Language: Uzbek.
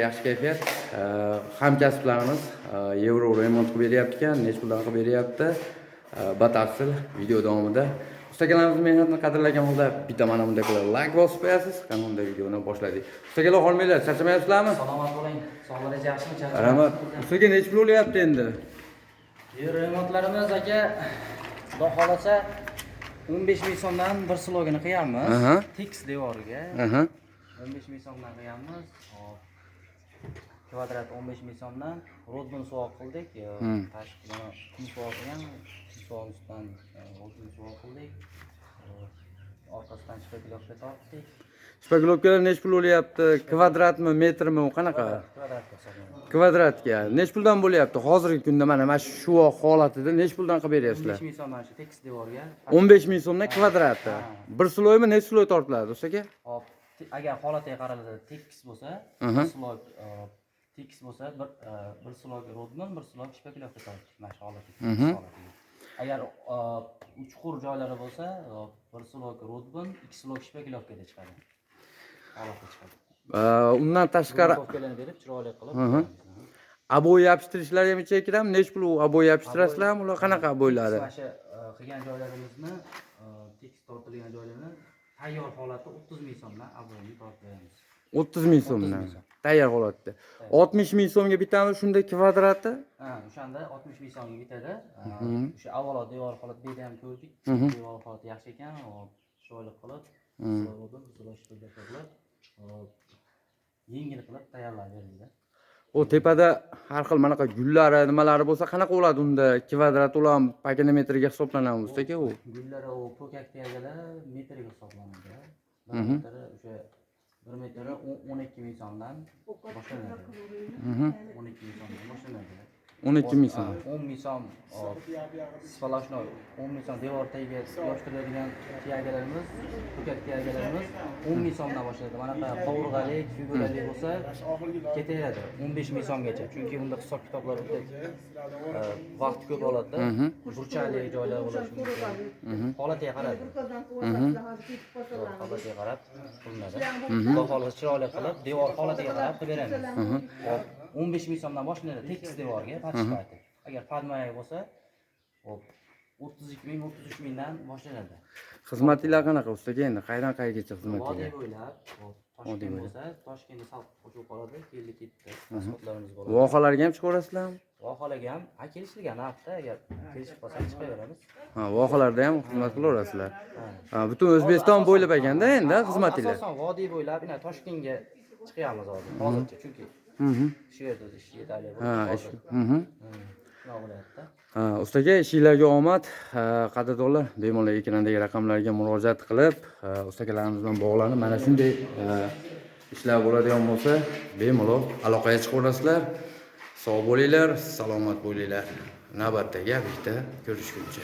Yaxshi kayfiyat. Hamkasblarimiz yevro remont qilib beryapti ekan, necha puldan qilib beryapti. Batafsil video davomida ustakalarimiz mehnatini qadrlagan holda bitta mana bunday qilib like bosib qo'yasiz. Qani unda videoni boshladik. Ustakalar qolmanglar, charchamayapsizlarmi? Salomat bo'ling. Sog'lig'ingiz yaxshimi? Rahmat. Ustaka necha pul o'lyapti endi? Yevro remontlarimiz aka xudo xolasa 15 ming so'mdan bir slogini qilamiz. Tekis devoriga. 15 ming so'mdan qilamiz. Kvadrat 15 ming so'mdan rodbin suvoq qildik. Tashqi kum suvoq qilgan, suvoq ustidan rodbin suvoq qildik. Orqasidan shpagilovka tortdik. Shpagilovkalar necha pul o'lyapti? Kvadratmi, metrmi, u qanaqa? Kvadratga hisoblanadi. Kvadratga necha puldan bo'lyapti? Hozirgi kunda mana shu holatida necha puldan qilib beryapsizlar? 15 ming so'mdan shu tekis devorga. 15 ming so'mdan kvadrati. Bir sloymi, necha sloy tortiladi, ustaka? Hop, agar holatiga qaraladi, tekis bo'lsa, slog tekis bo'lsa, bir slog rodman, bir slog shpagilovka tortish mana shu holatiga. Agar chuqur joylari bo'lsa, bir slog rodman, ikki slog shpagilovkada chiqadi. Holatga chiqadi. Undan tashqari Shpagilovkalarni berib, chiroyli qilib. aboy yopishtirishlar ham ichiga kiradimi? Necha pul aboy yopishtirasizlarmi? Ular qanaqa aboylari? Mana shu qilgan joylarimizni, tekis tortilgan joylarni tayyor holatda 30 ming so'mdan aboyni tortib beramiz. 30 ming so'mdan. Tayyor holatda. 60 ming so'mga bitami shunday kvadrati? O'shanda 60 ming so'mga bitadi. O'sha avvalo devor holati bu yerda ham ko'rdik. Devor holati yaxshi ekan, chiroyli qilib, yengil qilib tayyorlab berildi. O tepada har xil manaqa gullari, nimalari bo'lsa qanaqa bo'ladi unda? Kvadrat ulam pakinometriga hisoblanadi ustaka u. Gullari u po'kak tegalar metriga hisoblanadi. 1 metri o'sha 1 metri 12 ming so'mdan boshlanadi. 12 ming so'mdan boshlanadi. 12 ming so'm. 10 ming so'm spaloshnoy, 10 ming so'm devor tagiga yopishtiriladigan tiyagalarimiz, po'kak tiyagalarimiz 10 ming so'mdan boshlanadi. Mana bunaqa qovurg'alik, figurali bo'lsa ketaveradi 15 ming so'mgacha. Chunki unda hisob kitoblar vaqt ko'p oladi. Burchali joylar bo'lishi mumkin. Holatiga qarab. Holatiga qarab qilinadi. Xudo xolasa chiroyli qilib, devor holatiga qarab qilib beramiz. 15 ming so'mdan boshlanadi tekis devorga patishpati. Agar padmay bo'lsa, 32 ming, 33 mingdan boshlanadi. Xizmatlar qanaqa ustaga endi? Qaydan qayergacha xizmatlar? Vodiy bo'ylab, Toshkent bo'lsa, Toshkentda sal qo'shib qoladi, keldi-ketdi. Transportlarimiz bo'ladi. Vohalarga ham chiqaverasizlarmi? Vohalarga ham kelishilgan hafta, agar kelishib qolsa chiqaveramiz. Vohalarda ham xizmat qilaverasizlar. Butun O'zbekiston bo'ylab ekanda endi xizmatlar. Asosan vodiy bo'ylab, Toshkentga chiqyapmiz hozircha, chunki shu yerda ish yetarli bo'ladi. Ustaga ishinglarga omad, qadrdonlar bemalol ekrandagi raqamlarga murojaat qilib, ustakalarimiz bilan bog'lanib, mana shunday ishlar bo'ladigan bo'lsa, bemalol aloqaga chiqaverasizlar. Sog' bo'linglar, salomat bo'linglar. Navbatdagi obyektda ko'rishguncha.